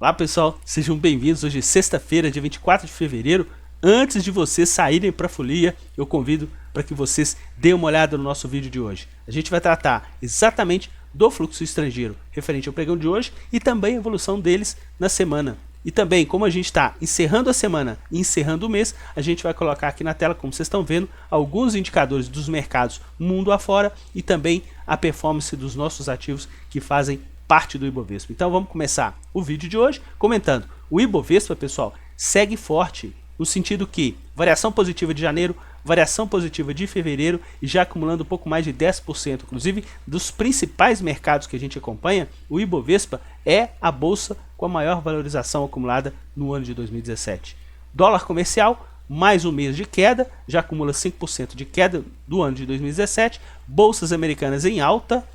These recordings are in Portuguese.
Olá pessoal, sejam bem-vindos. Hoje é sexta-feira, dia 24 de fevereiro. Antes de vocês saírem para a folia, eu convido para que vocês deem uma olhada no nosso vídeo de hoje. A gente vai tratar exatamente do fluxo estrangeiro referente ao pregão de hoje e também a evolução deles na semana. E também, como a gente está encerrando a semana e encerrando o mês, a gente vai colocar aqui na tela, como vocês estão vendo, alguns indicadores dos mercados mundo afora e também a performance dos nossos ativos que fazem parte do Ibovespa. Então vamos começar o vídeo de hoje comentando. O Ibovespa, pessoal, segue forte no sentido que variação positiva de janeiro, variação positiva de fevereiro e já acumulando um pouco mais de 10%. Inclusive, dos principais mercados que a gente acompanha, o Ibovespa é a bolsa com a maior valorização acumulada no ano de 2017. Dólar comercial, mais um mês de queda, já acumula 5% de queda do ano de 2017. Bolsas americanas em alta.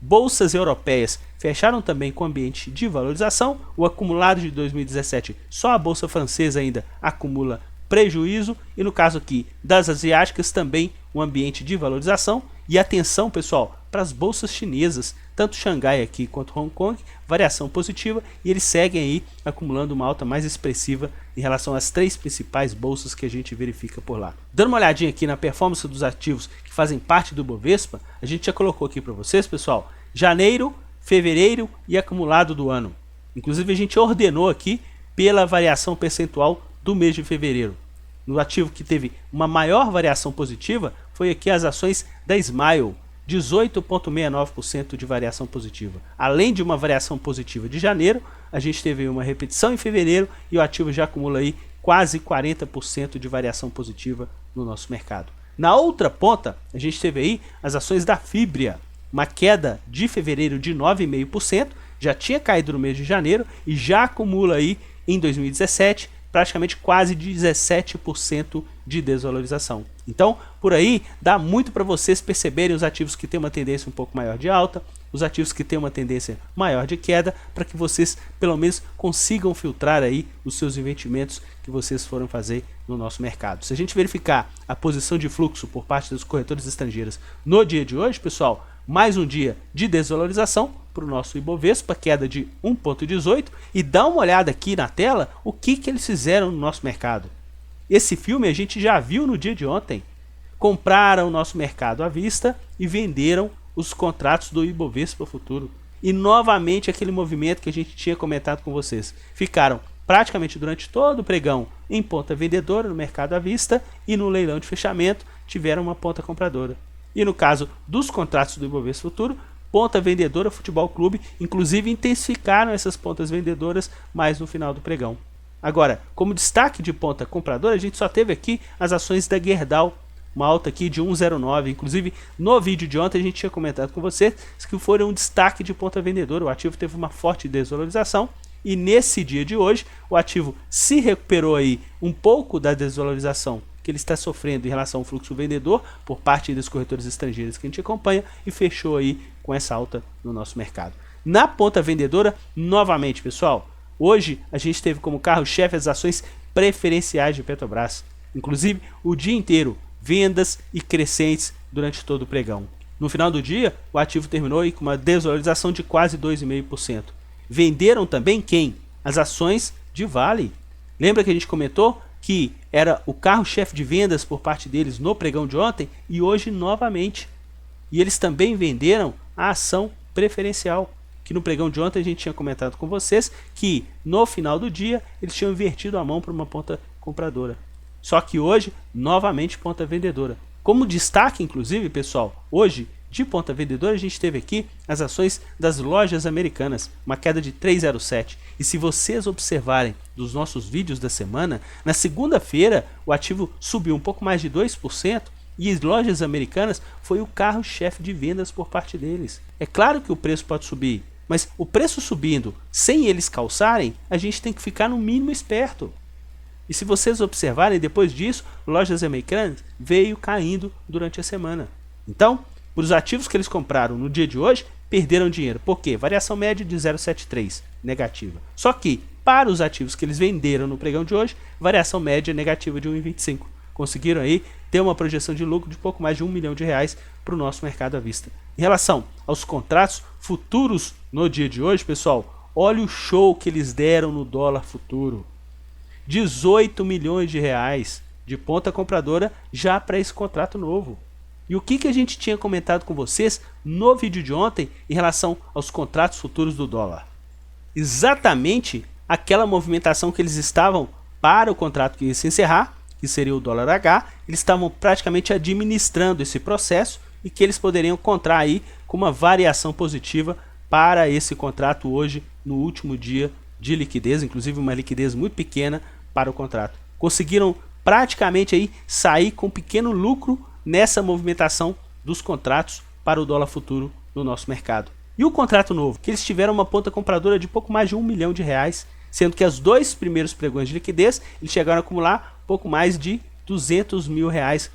Bolsas europeias fecharam também com ambiente de valorização. O acumulado de 2017, só a bolsa francesa ainda acumula prejuízo. E no caso aqui das asiáticas, também um ambiente de valorização. E atenção, pessoal, para as bolsas chinesas, tanto Xangai aqui quanto Hong Kong, variação positiva. E eles seguem aí acumulando uma alta mais expressiva em relação às três principais bolsas que a gente verifica por lá. Dando uma olhadinha aqui na performance dos ativos que fazem parte do Ibovespa, a gente já colocou aqui para vocês, pessoal, janeiro, fevereiro e acumulado do ano. Inclusive a gente ordenou aqui pela variação percentual do mês de fevereiro. No ativo que teve uma maior variação positiva foi aqui as ações da Smile, 18,69% de variação positiva. Além de uma variação positiva de janeiro, a gente teve uma repetição em fevereiro e o ativo já acumula aí quase 40% de variação positiva no nosso mercado. Na outra ponta, a gente teve aí as ações da Fibria, uma queda de fevereiro de 9,5%, já tinha caído no mês de janeiro e já acumula aí em 2017 praticamente quase 17% de desvalorização. Então, por aí, dá muito para vocês perceberem os ativos que têm uma tendência um pouco maior de alta, os ativos que têm uma tendência maior de queda, para que vocês, pelo menos, consigam filtrar aí os seus investimentos que vocês foram fazer no nosso mercado. Se a gente verificar a posição de fluxo por parte dos corretores estrangeiros no dia de hoje, pessoal, mais um dia de desvalorização para o nosso Ibovespa, queda de 1,18, e dá uma olhada aqui na tela o que eles fizeram no nosso mercado. Esse filme a gente já viu no dia de ontem. Compraram o nosso mercado à vista e venderam os contratos do Ibovespa Futuro. E novamente aquele movimento que a gente tinha comentado com vocês. Ficaram praticamente durante todo o pregão em ponta vendedora no mercado à vista e no leilão de fechamento tiveram uma ponta compradora. E no caso dos contratos do Ibovespa Futuro, ponta vendedora Futebol Clube, inclusive intensificaram essas pontas vendedoras mais no final do pregão. Agora, como destaque de ponta compradora, a gente só teve aqui as ações da Gerdau, uma alta aqui de 1,09. Inclusive, no vídeo de ontem a gente tinha comentado com vocês que foram um destaque de ponta vendedora. O ativo teve uma forte desvalorização e nesse dia de hoje o ativo se recuperou aí um pouco da desvalorização que ele está sofrendo em relação ao fluxo vendedor por parte dos corretores estrangeiros que a gente acompanha e fechou aí com essa alta no nosso mercado. Na ponta vendedora, novamente, pessoal, hoje a gente teve como carro-chefe as ações preferenciais de Petrobras. Inclusive, o dia inteiro, vendas e crescentes durante todo o pregão. No final do dia, o ativo terminou aí com uma desvalorização de quase 2,5%. Venderam também quem? As ações de Vale. Lembra que a gente comentou que era o carro-chefe de vendas por parte deles no pregão de ontem e hoje novamente. E eles também venderam a ação preferencial, que no pregão de ontem a gente tinha comentado com vocês que no final do dia eles tinham invertido a mão para uma ponta compradora. Só que hoje, novamente, ponta vendedora. Como destaque, inclusive, pessoal, hoje, de ponta vendedora, a gente teve aqui as ações das lojas americanas, uma queda de 3,07. E se vocês observarem dos nossos vídeos da semana, na segunda-feira o ativo subiu um pouco mais de 2% e as lojas americanas foi o carro-chefe de vendas por parte deles. É claro que o preço pode subir, mas o preço subindo sem eles calçarem, a gente tem que ficar no mínimo esperto. E se vocês observarem, depois disso, lojas americanas veio caindo durante a semana. Então, para os ativos que eles compraram no dia de hoje, perderam dinheiro. Por quê? Variação média de 0,73, negativa. Só que, para os ativos que eles venderam no pregão de hoje, variação média negativa de 1,25. Conseguiram aí ter uma projeção de lucro de pouco mais de R$1 milhão para o nosso mercado à vista. Em relação aos contratos futuros no dia de hoje, pessoal, olha o show que eles deram no dólar futuro. 18 milhões de reais de ponta compradora já para esse contrato novo. E o que a gente tinha comentado com vocês no vídeo de ontem em relação aos contratos futuros do dólar? Exatamente aquela movimentação que eles estavam para o contrato que ia se encerrar, que seria o dólar H, eles estavam praticamente administrando esse processo e que eles poderiam encontrar aí com uma variação positiva para esse contrato hoje, no último dia de liquidez, inclusive uma liquidez muito pequena para o contrato. Conseguiram praticamente aí sair com um pequeno lucro nessa movimentação dos contratos para o dólar futuro no nosso mercado. E o contrato novo, que eles tiveram uma ponta compradora de pouco mais de R$1 milhão, sendo que os dois primeiros pregões de liquidez, eles chegaram a acumular pouco mais de R$200 mil,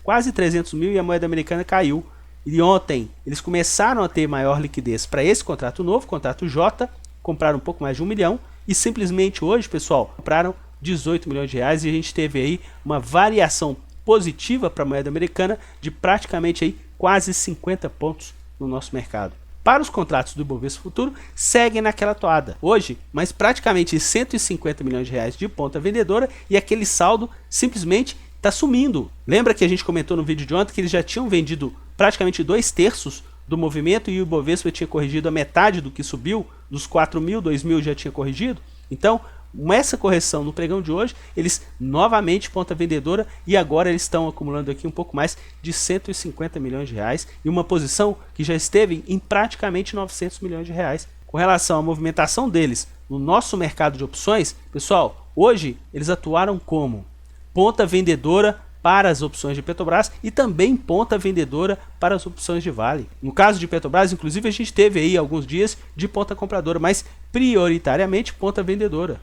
quase 300 mil, e a moeda americana caiu. E ontem eles começaram a ter maior liquidez para esse contrato novo, contrato J, compraram um pouco mais de R$1 milhão, e simplesmente hoje, pessoal, compraram 18 milhões de reais, e a gente teve aí uma variação positiva para a moeda americana de praticamente aí quase 50 pontos no nosso mercado. Para os contratos do Ibovespa Futuro, seguem naquela toada. Hoje, mais praticamente 150 milhões de reais de ponta vendedora, e aquele saldo simplesmente está sumindo. Lembra que a gente comentou no vídeo de ontem que eles já tinham vendido praticamente 2/3 do movimento e o Ibovespa tinha corrigido a metade do que subiu, dos 4 mil, 2 mil já tinha corrigido? Então, com essa correção no pregão de hoje, eles novamente ponta vendedora, e agora eles estão acumulando aqui um pouco mais de 150 milhões de reais e uma posição que já esteve em praticamente 900 milhões de reais. Com relação à movimentação deles no nosso mercado de opções, pessoal, hoje eles atuaram como ponta vendedora para as opções de Petrobras e também ponta vendedora para as opções de Vale. No caso de Petrobras, inclusive, a gente teve aí alguns dias de ponta compradora, mas prioritariamente ponta vendedora.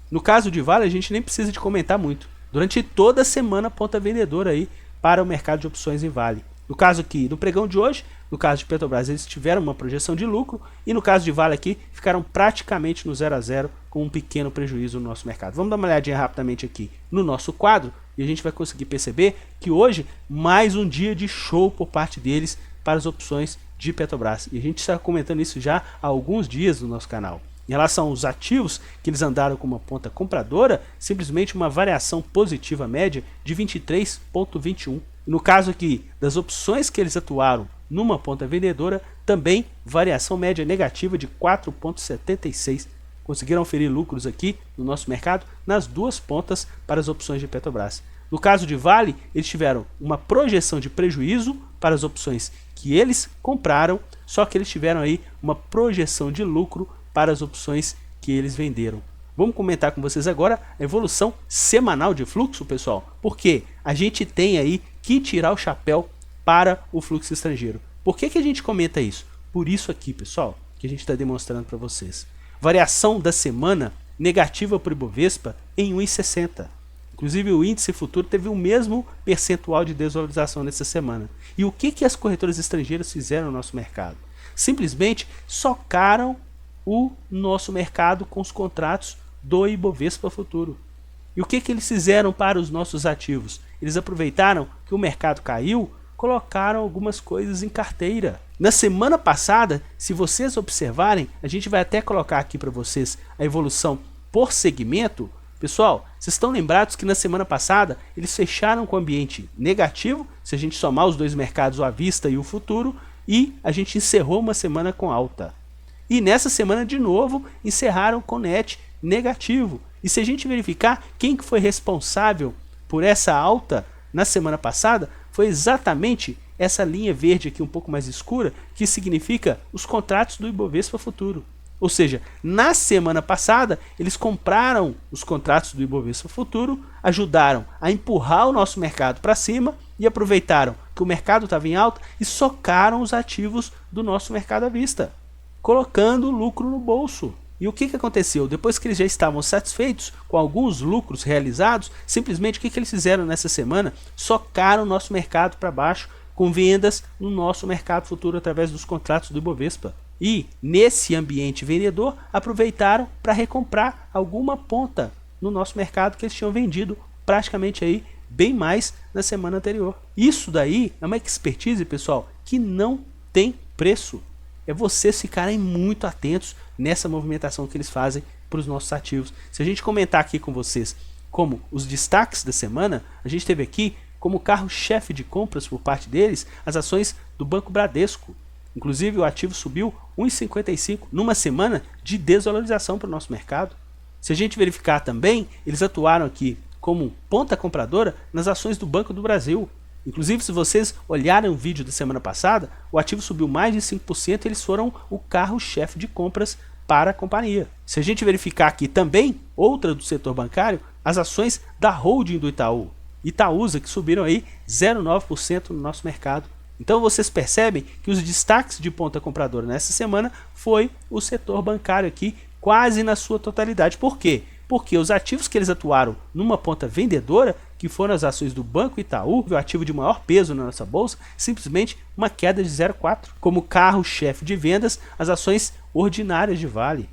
No caso de Vale, a gente nem precisa de comentar muito. Durante toda a semana, ponta vendedora aí para o mercado de opções em Vale. No caso aqui, no pregão de hoje, no caso de Petrobras, eles tiveram uma projeção de lucro, e no caso de Vale aqui, ficaram praticamente no 0 a 0, com um pequeno prejuízo no nosso mercado. Vamos dar uma olhadinha rapidamente aqui no nosso quadro, e a gente vai conseguir perceber que hoje, mais um dia de show por parte deles para as opções de Petrobras. E a gente está comentando isso já há alguns dias no nosso canal. Em relação aos ativos, que eles andaram com uma ponta compradora, simplesmente uma variação positiva média de 23,21. No caso aqui das opções que eles atuaram numa ponta vendedora, também variação média negativa de 4,76. Conseguiram oferir lucros aqui no nosso mercado nas duas pontas para as opções de Petrobras. No caso de Vale, eles tiveram uma projeção de prejuízo para as opções que eles compraram, só que eles tiveram aí uma projeção de lucro para as opções que eles venderam. Vamos comentar com vocês agora a evolução semanal de fluxo, pessoal, porque a gente tem aí que tirar o chapéu para o fluxo estrangeiro. Por que a gente comenta isso? Por isso aqui, pessoal, que a gente está demonstrando para vocês. Variação da semana negativa para o Ibovespa em 1,60. Inclusive o índice futuro teve o mesmo percentual de desvalorização nessa semana. E o que as corretoras estrangeiras fizeram no nosso mercado? Simplesmente socaram o nosso mercado com os contratos do Ibovespa Futuro. E o que eles fizeram para os nossos ativos? Eles aproveitaram que o mercado caiu, colocaram algumas coisas em carteira. Na semana passada, se vocês observarem, a gente vai até colocar aqui para vocês a evolução por segmento. Pessoal, vocês estão lembrados que na semana passada eles fecharam com ambiente negativo, se a gente somar os dois mercados, o à vista e o futuro, e a gente encerrou uma semana com alta. E nessa semana, de novo, encerraram com net negativo. E se a gente verificar quem que foi responsável por essa alta na semana passada, foi exatamente essa linha verde aqui um pouco mais escura, que significa os contratos do Ibovespa Futuro. Ou seja, na semana passada, eles compraram os contratos do Ibovespa Futuro, ajudaram a empurrar o nosso mercado para cima e aproveitaram que o mercado estava em alta e socaram os ativos do nosso mercado à vista, colocando lucro no bolso. E o que aconteceu? Depois que eles já estavam satisfeitos com alguns lucros realizados, simplesmente o que eles fizeram nessa semana? Socaram o nosso mercado para baixo com vendas no nosso mercado futuro através dos contratos do Ibovespa. E nesse ambiente vendedor, aproveitaram para recomprar alguma ponta no nosso mercado que eles tinham vendido praticamente aí bem mais na semana anterior. Isso daí é uma expertise, pessoal, que não tem preço. É vocês ficarem muito atentos nessa movimentação que eles fazem para os nossos ativos. Se a gente comentar aqui com vocês como os destaques da semana, a gente teve aqui como carro-chefe de compras por parte deles as ações do Banco Bradesco. Inclusive o ativo subiu 1,55 numa semana de desvalorização para o nosso mercado. Se a gente verificar também, eles atuaram aqui como ponta compradora nas ações do Banco do Brasil. Inclusive, se vocês olharem o vídeo da semana passada, o ativo subiu mais de 5% e eles foram o carro-chefe de compras para a companhia. Se a gente verificar aqui também, outra do setor bancário, as ações da holding do Itaú, Itaúsa, que subiram aí 0,9% no nosso mercado. Então vocês percebem que os destaques de ponta compradora nessa semana foi o setor bancário aqui, quase na sua totalidade. Por quê? Porque os ativos que eles atuaram numa ponta vendedora, que foram as ações do Banco Itaú, o ativo de maior peso na nossa bolsa, simplesmente uma queda de 0,4%. Como carro-chefe de vendas, as ações ordinárias de Vale.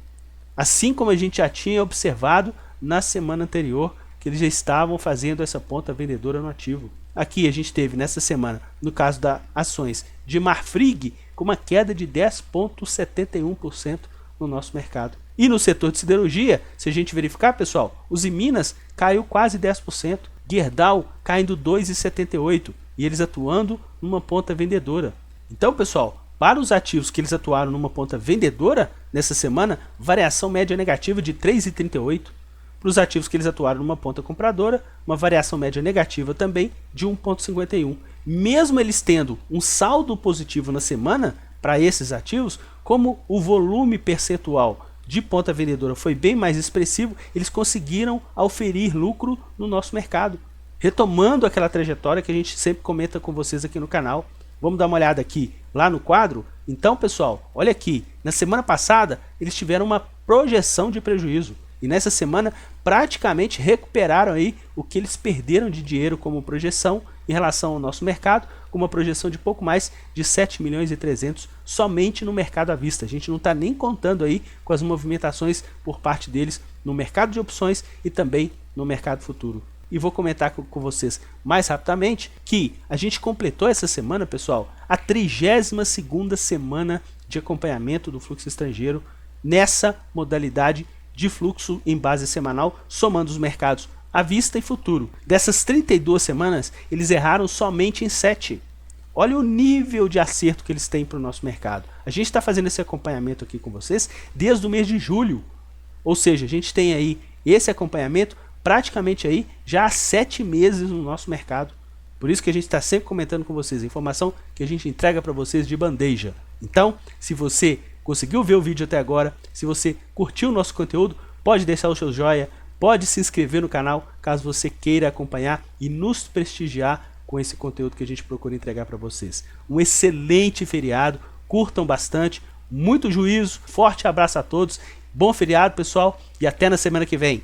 Assim como a gente já tinha observado na semana anterior, que eles já estavam fazendo essa ponta vendedora no ativo. Aqui a gente teve nessa semana, no caso das ações de Marfrig, com uma queda de 10,71% no nosso mercado. E no setor de siderurgia, se a gente verificar, pessoal, os Minas caiu quase 10%, Gerdau caindo 2,78% e eles atuando numa ponta vendedora. Então, pessoal, para os ativos que eles atuaram numa ponta vendedora nessa semana, variação média negativa de 3,38%. Para os ativos que eles atuaram numa ponta compradora, uma variação média negativa também de 1,51%. Mesmo eles tendo um saldo positivo na semana para esses ativos, como o volume percentual de ponta vendedora foi bem mais expressivo, eles conseguiram auferir lucro no nosso mercado, retomando aquela trajetória que a gente sempre comenta com vocês aqui no canal. Vamos dar uma olhada aqui lá no quadro? Então, pessoal, olha aqui, na semana passada eles tiveram uma projeção de prejuízo e nessa semana praticamente recuperaram aí o que eles perderam de dinheiro como projeção em relação ao nosso mercado, com uma projeção de pouco mais de 7 milhões e 300 somente no mercado à vista. A gente não está nem contando aí com as movimentações por parte deles no mercado de opções e também no mercado futuro. E vou comentar com vocês mais rapidamente que a gente completou essa semana, pessoal, a 32ª semana de acompanhamento do fluxo estrangeiro nessa modalidade de fluxo em base semanal, somando os mercados à vista e futuro. Dessas 32 semanas, eles erraram somente em 7. Olha o nível de acerto que eles têm para o nosso mercado. A gente está fazendo esse acompanhamento aqui com vocês desde o mês de julho. Ou seja, a gente tem aí esse acompanhamento praticamente aí já há 7 meses no nosso mercado. Por isso que a gente está sempre comentando com vocês a informação que a gente entrega para vocês de bandeja. Então, se você conseguiu ver o vídeo até agora, se você curtiu o nosso conteúdo, pode deixar o seu joinha, pode se inscrever no canal, caso você queira acompanhar e nos prestigiar com esse conteúdo que a gente procura entregar para vocês. Um excelente feriado, curtam bastante, muito juízo, forte abraço a todos, bom feriado, pessoal, e até na semana que vem.